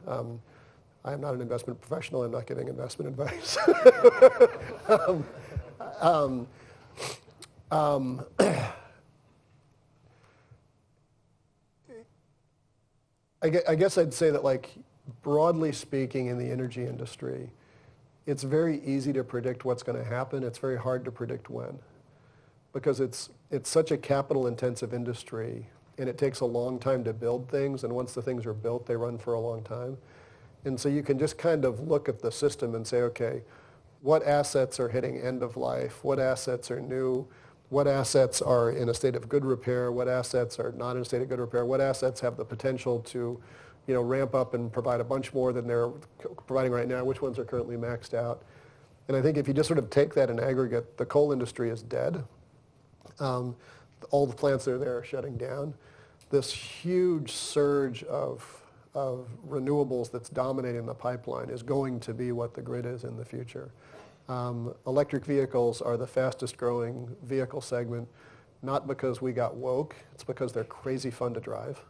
I am not an investment professional. I'm not giving investment advice. I guess I'd say that, like, broadly speaking, in the energy industry, it's very easy to predict what's going to happen. It's very hard to predict when, because it's such a capital-intensive industry, and it takes a long time to build things, and once the things are built, they run for a long time. And so you can just kind of look at the system and say, okay, what assets are hitting end of life? What assets are new? What assets are in a state of good repair? What assets are not in a state of good repair? What assets have the potential to, ramp up and provide a bunch more than they're providing right now? Which ones are currently maxed out? And I think if you just sort of take that in aggregate, the coal industry is dead. All the plants that are there are shutting down. This huge surge of renewables that's dominating the pipeline is going to be what the grid is in the future. Electric vehicles are the fastest growing vehicle segment, not because we got woke, it's because they're crazy fun to drive,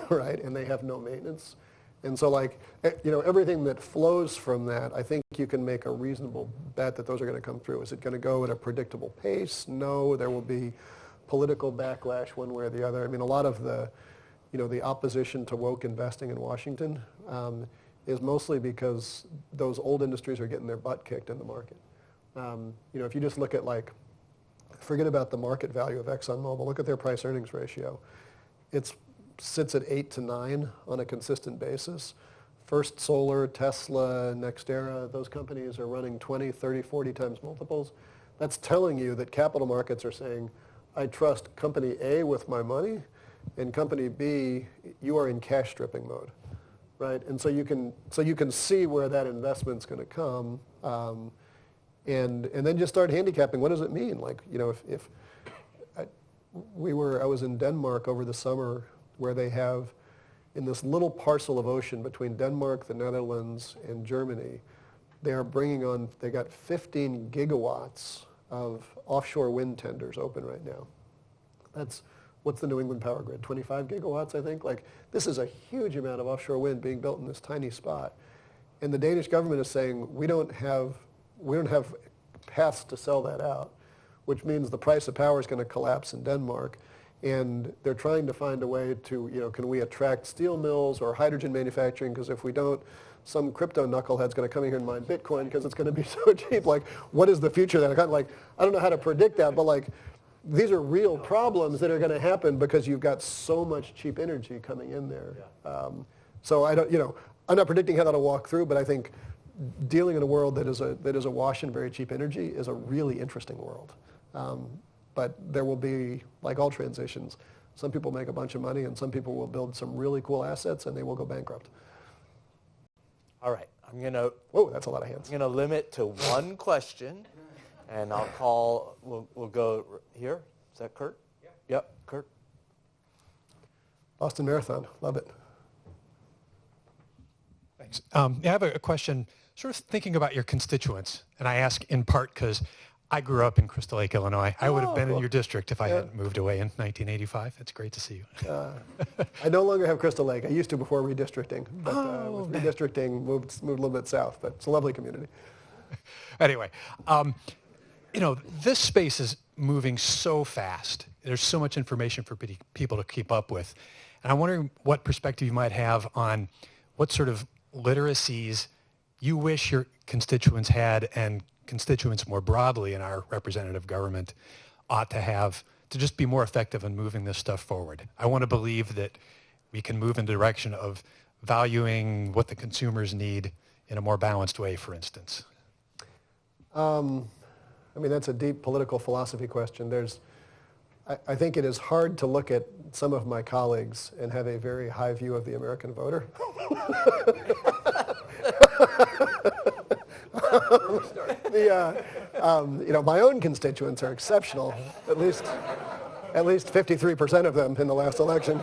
right? And they have no maintenance. And so, like, everything that flows from that, I think you can make a reasonable bet that those are going to come through. Is it going to go at a predictable pace? No, there will be political backlash one way or the other. I mean, a lot of the opposition to woke investing in Washington is mostly because those old industries are getting their butt kicked in the market. If you just look at, like, forget about the market value of ExxonMobil, look at their price earnings ratio. It sits at 8 to 9 on a consistent basis. First Solar, Tesla, NextEra, those companies are running 20, 30, 40 times multiples. That's telling you that capital markets are saying, I trust company A with my money, and company B, you are in cash stripping mode, right? And so you can see where that investment's going to come, and then just start handicapping. What does it mean? Like, I was in Denmark over the summer, where they have, in this little parcel of ocean between Denmark, the Netherlands, and Germany, they got 15 gigawatts of offshore wind tenders open right now. What's the New England power grid? 25 gigawatts, I think? Like, this is a huge amount of offshore wind being built in this tiny spot. And the Danish government is saying, we don't have paths to sell that out, which means the price of power is going to collapse in Denmark. And they're trying to find a way to, can we attract steel mills or hydrogen manufacturing? Because if we don't, some crypto knucklehead's going to come in here and mine Bitcoin because it's going to be so cheap. Like, what is the future of that? I don't know how to predict that, but, like, these are real problems that are going to happen because you've got so much cheap energy coming in there. So I'm not predicting how that'll walk through, but I think dealing in a world that is awash in very cheap energy is a really interesting world. But there will be, like all transitions, some people make a bunch of money and some people will build some really cool assets and they will go bankrupt. All right, Whoa, that's a lot of hands. I'm gonna limit to one question, and I'll call. We'll go here. Is that Kurt? Yeah. Yep, Kurt. Boston Marathon, love it. Thanks. I have a question, sort of thinking about your constituents, and I ask in part because I grew up in Crystal Lake, Illinois. I would have been in your district if I hadn't moved away in 1985. It's great to see you. I no longer have Crystal Lake. I used to before redistricting, but with redistricting moved a little bit south, but it's a lovely community. Anyway, this space is moving so fast. There's so much information for people to keep up with. And I'm wondering what perspective you might have on what sort of literacies you wish your constituents had and constituents more broadly in our representative government ought to have to just be more effective in moving this stuff forward. I want to believe that we can move in the direction of valuing what the consumers need in a more balanced way, for instance. That's a deep political philosophy question. I think it is hard to look at some of my colleagues and have a very high view of the American voter. My own constituents are exceptional. At least 53% of them in the last election.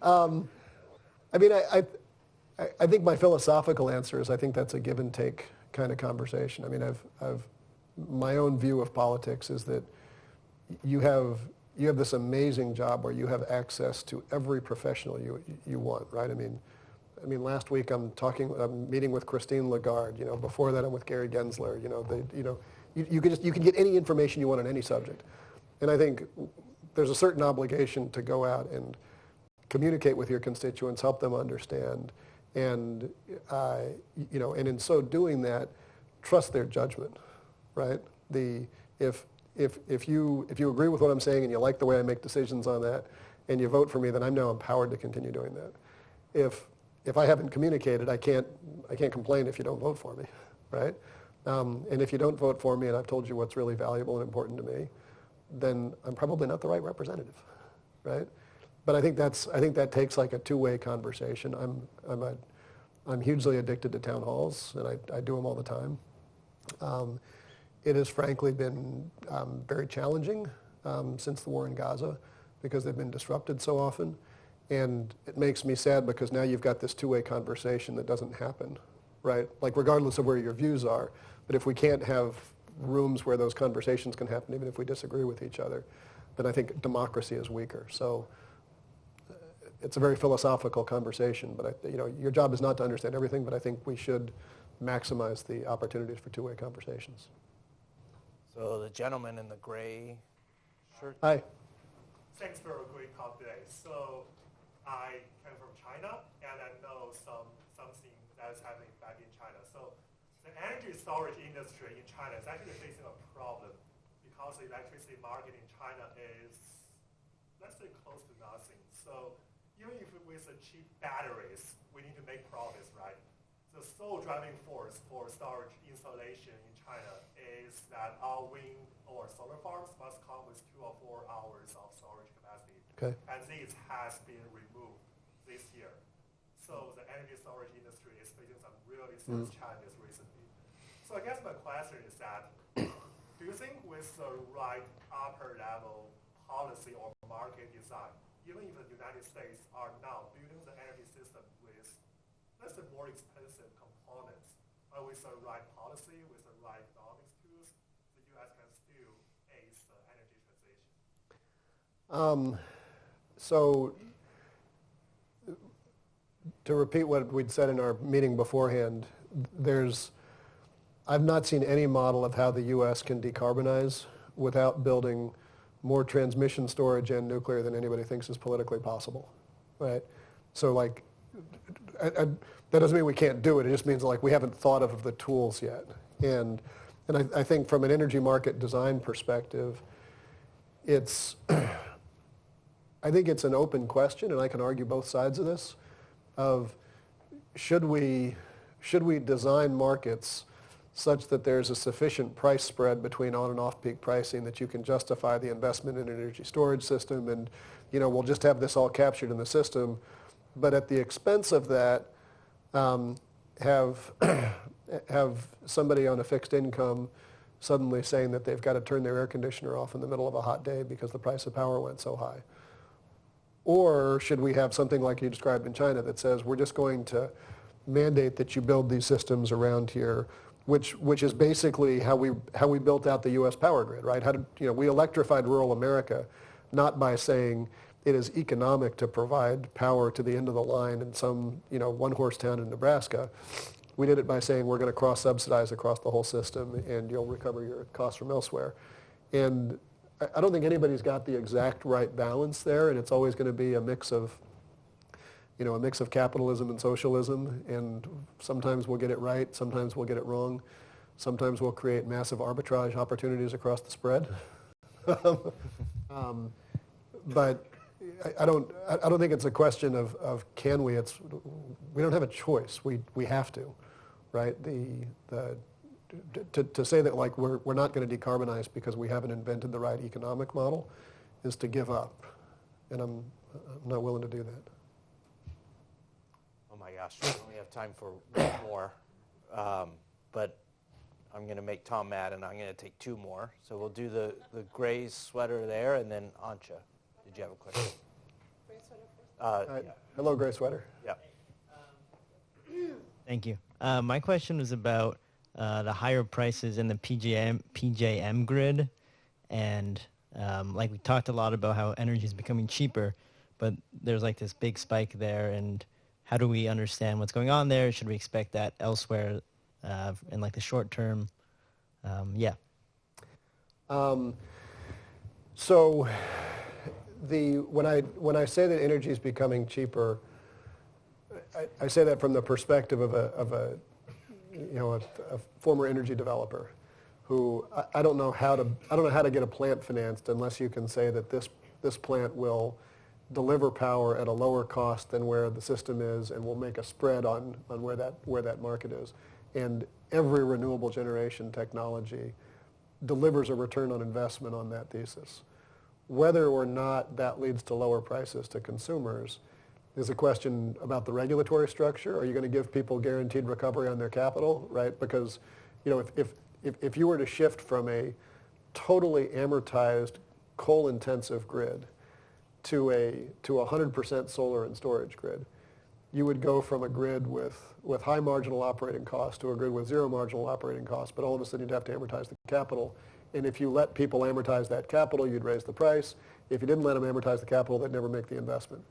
I think my philosophical answer is I think that's a give and take kind of conversation. My own view of politics is that you have this amazing job where you have access to every professional you want, right? Last week I'm meeting with Christine Lagarde. Before that I'm with Gary Gensler. You can get any information you want on any subject, and I think there's a certain obligation to go out and communicate with your constituents, help them understand, and and in so doing that, trust their judgment, right? If you agree with what I'm saying and you like the way I make decisions on that, and you vote for me, then I'm now empowered to continue doing that. If I haven't communicated, I can't complain if you don't vote for me, right? And if you don't vote for me and I've told you what's really valuable and important to me, then I'm probably not the right representative, right? But I think that takes like a two-way conversation. I'm hugely addicted to town halls, and I do them all the time. It has frankly been very challenging since the war in Gaza because they've been disrupted so often. And it makes me sad because now you've got this two-way conversation that doesn't happen, right? Like regardless of where your views are. But if we can't have rooms where those conversations can happen, even if we disagree with each other, then I think democracy is weaker. So it's a very philosophical conversation, but your job is not to understand everything, but I think we should maximize the opportunities for two-way conversations. So the gentleman in the gray shirt. Hi. Thanks for a great talk today. So I came from China, and I know something that is happening back in China. So the energy storage industry in China is actually facing a problem because the electricity market in China is, let's say, close to nothing. So even if with the cheap batteries, we need to make profits, right? The sole driving force for storage installation in China is that all wind or solar farms must come with 2 or 4 hours of storage capacity. Okay. And this has been removed this year. So the energy storage industry is facing some really serious challenges recently. So I guess my question is that, do you think with the right upper level policy or market design, even if the United States are now building the energy system with, let's say, more expensive components, but with the right policy, with the right economics tools, the U.S. can still ace the energy transition? So to repeat what we'd said in our meeting beforehand, I've not seen any model of how the U.S. can decarbonize without building more transmission storage and nuclear than anybody thinks is politically possible, right? So that doesn't mean we can't do it. It just means we haven't thought of the tools yet. And I think from an energy market design perspective, I think it's an open question, and I can argue both sides of this, of should we should we design markets such that there's a sufficient price spread between on and off-peak pricing that you can justify the investment in an energy storage system, and we'll just have this all captured in the system, but at the expense of that, have somebody on a fixed income suddenly saying that they've got to turn their air conditioner off in the middle of a hot day because the price of power went so high? Or should we have something like you described in China that says we're just going to mandate that you build these systems around here, which is basically how we built out the U.S. power grid, right? We electrified rural America not by saying it is economic to provide power to the end of the line in some one-horse town in Nebraska. We did it by saying we're going to cross-subsidize across the whole system and you'll recover your costs from elsewhere. And I don't think anybody's got the exact right balance there, and it's always going to be a mix of capitalism and socialism, and sometimes we'll get it right, sometimes we'll get it wrong, sometimes we'll create massive arbitrage opportunities across the spread. But I don't think it's a question of can we. We don't have a choice. We have to, right? To say that like we're not going to decarbonize because we haven't invented the right economic model is to give up, and I'm not willing to do that. Oh my gosh, we only have time for one more, but I'm going to make Tom mad, and I'm going to take two more. So we'll do the gray sweater there, and then Ancha. Did you have a question? Gray sweater first. Yeah. Hello, gray sweater. Yeah. Thank you. My question was about the higher prices in the PJM grid, and like we talked a lot about how energy is becoming cheaper, but there's like this big spike there, and how do we understand what's going on there? Should we expect that elsewhere in like the short term? So when I say that energy is becoming cheaper, I say that from the perspective of a former energy developer who I don't know how to get a plant financed unless you can say that this plant will deliver power at a lower cost than where the system is and will make a spread on where that market is. And every renewable generation technology delivers a return on investment on that thesis. Whether or not that leads to lower prices to consumers is a question about the regulatory structure. Are you going to give people guaranteed recovery on their capital, right? Because if you were to shift from a totally amortized coal-intensive grid to a 100% solar and storage grid, you would go from a grid with high marginal operating costs to a grid with zero marginal operating costs, but all of a sudden you'd have to amortize the capital. And if you let people amortize that capital, you'd raise the price. If you didn't let them amortize the capital, they'd never make the investment.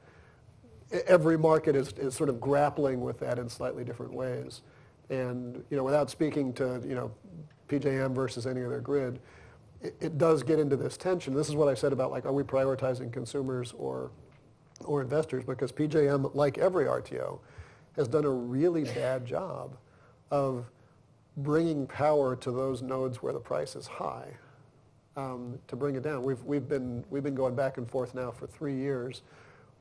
Every market is sort of grappling with that in slightly different ways. And without speaking to PJM versus any other grid, it does get into this tension. This is what I said about like, are we prioritizing consumers or investors? Because PJM, like every RTO, has done a really bad job of bringing power to those nodes where the price is high, to bring it down. We've been going back and forth now for 3 years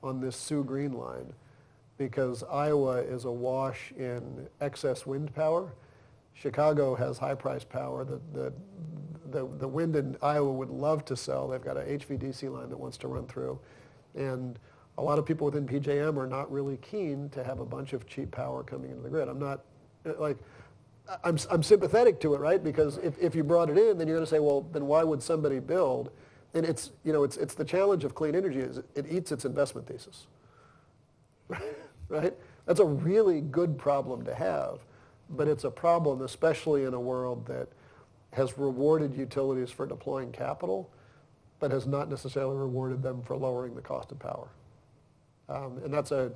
on this Sioux Green line because Iowa is awash in excess wind power. Chicago has high price power. The wind in Iowa would love to sell. They've got a HVDC line that wants to run through. And a lot of people within PJM are not really keen to have a bunch of cheap power coming into the grid. I'm sympathetic to it, right? Because if you brought it in, then you're going to say, well, then why would somebody build? And it's the challenge of clean energy is it eats its investment thesis, right? That's a really good problem to have, but it's a problem, especially in a world that has rewarded utilities for deploying capital, but has not necessarily rewarded them for lowering the cost of power. And that's a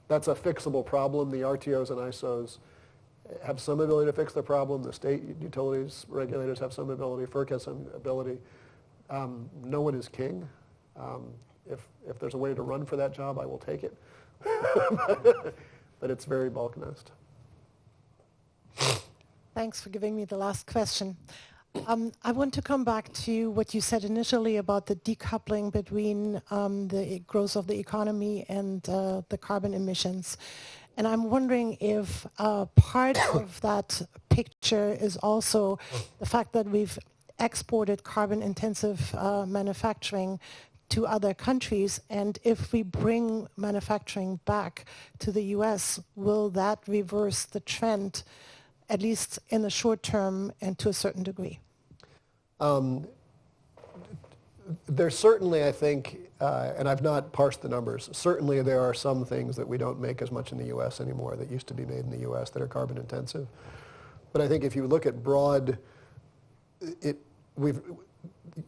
fixable problem. The RTOs and ISOs have some ability to fix the problem. The state utilities regulators have some ability. FERC has some ability. No one is king. If there's a way to run for that job, I will take it. But it's very balkanized. Thanks for giving me the last question. I want to come back to what you said initially about the decoupling between the growth of the economy and the carbon emissions. And I'm wondering if part of that picture is also the fact that we've exported carbon-intensive manufacturing to other countries, and if we bring manufacturing back to the US, will that reverse the trend, at least in the short term and to a certain degree? There's certainly, I think, and I've not parsed the numbers, certainly there are some things that we don't make as much in the US anymore that used to be made in the US that are carbon intensive. But I think if you look at broad,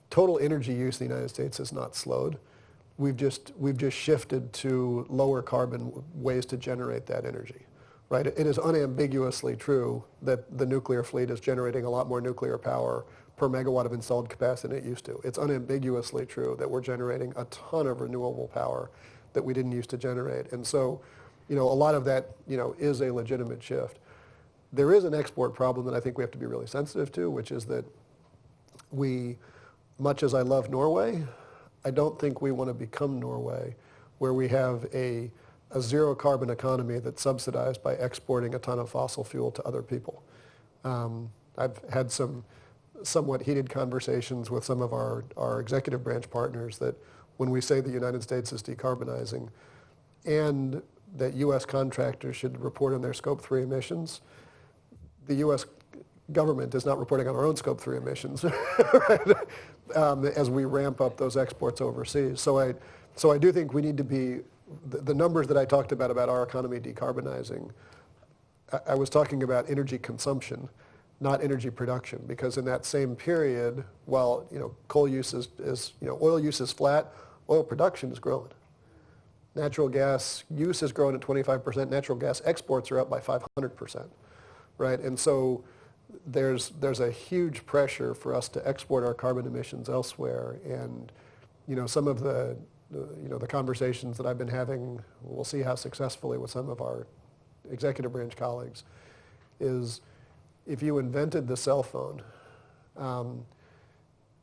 total energy use in the United States has not slowed. We've just shifted to lower carbon ways to generate that energy, right? It is unambiguously true that the nuclear fleet is generating a lot more nuclear power per megawatt of installed capacity than it used to. It's unambiguously true that we're generating a ton of renewable power that we didn't used to generate. And so, a lot of that, is a legitimate shift. There is an export problem that I think we have to be really sensitive to, which is that much as I love Norway, I don't think we want to become Norway, where we have a zero carbon economy that's subsidized by exporting a ton of fossil fuel to other people. I've had some somewhat heated conversations with some of our executive branch partners that when we say the United States is decarbonizing and that U.S. contractors should report on their Scope 3 emissions, the U.S. government is not reporting on our own Scope 3 emissions right? As we ramp up those exports overseas. So I do think we need to be, the numbers that I talked about our economy decarbonizing, I was talking about energy consumption, not energy production, because in that same period, while coal use is oil use is flat, oil production is growing. Natural gas use is growing at 25%. Natural gas exports are up by 500%, right? And so there's a huge pressure for us to export our carbon emissions elsewhere. And some of the conversations that I've been having, we'll see how successfully with some of our executive branch colleagues, is if you invented the cell phone,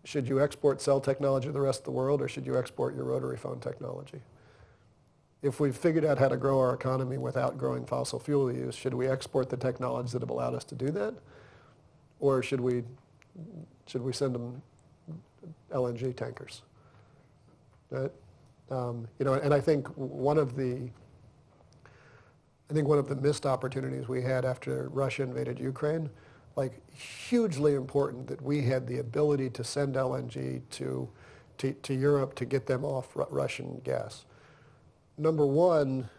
should you export cell technology to the rest of the world, or should you export your rotary phone technology? If we've figured out how to grow our economy without growing fossil fuel use, should we export the technologies that have allowed us to do that? Or should we send them LNG tankers? Right? And I think one of the missed opportunities we had after Russia invaded Ukraine, like hugely important that we had the ability to send LNG to Europe to get them off Russian gas. Number one,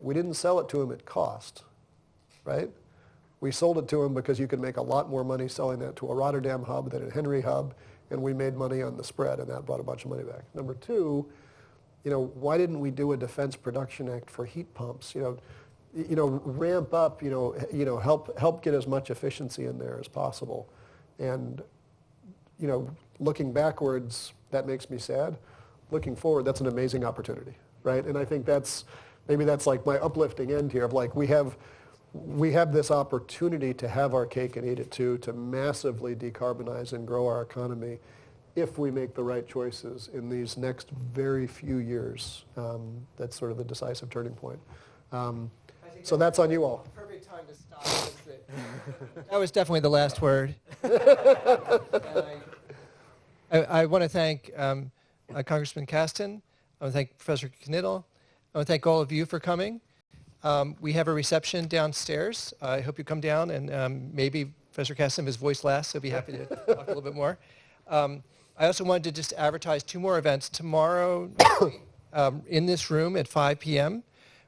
we didn't sell it to them at cost, right? We sold it to them because you could make a lot more money selling that to a Rotterdam hub than a Henry hub, and we made money on the spread, and that brought a bunch of money back. Number two, why didn't we do a Defense Production Act for heat pumps? Ramp up, help get as much efficiency in there as possible. And, looking backwards, that makes me sad. Looking forward, that's an amazing opportunity, right? And I think maybe that's like my uplifting end here of like, we have this opportunity to have our cake and eat it too, to massively decarbonize and grow our economy if we make the right choices in these next very few years. That's sort of the decisive turning point. So that's on you all. Perfect time to stop. That was definitely the last word. I want to thank Congressman Casten. I want to thank Professor Knittel. I want to thank all of you for coming. We have a reception downstairs. I hope you come down, and maybe Professor Casten, his voice last, so I'll be happy to talk a little bit more. I also wanted to just advertise two more events. Tomorrow in this room at 5 p.m.,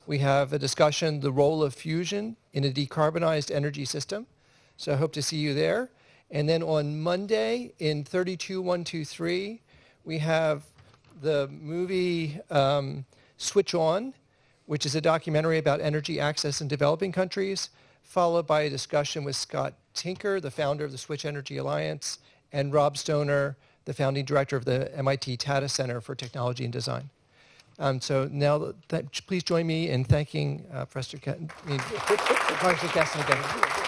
we have a discussion, the role of fusion in a decarbonized energy system. So I hope to see you there. And then on Monday in 32123, we have the movie Switch On, which is a documentary about energy access in developing countries, followed by a discussion with Scott Tinker, the founder of the Switch Energy Alliance, and Rob Stoner, the founding director of the MIT Tata Center for Technology and Design. So now, please join me in thanking Professor Congressman Casten again.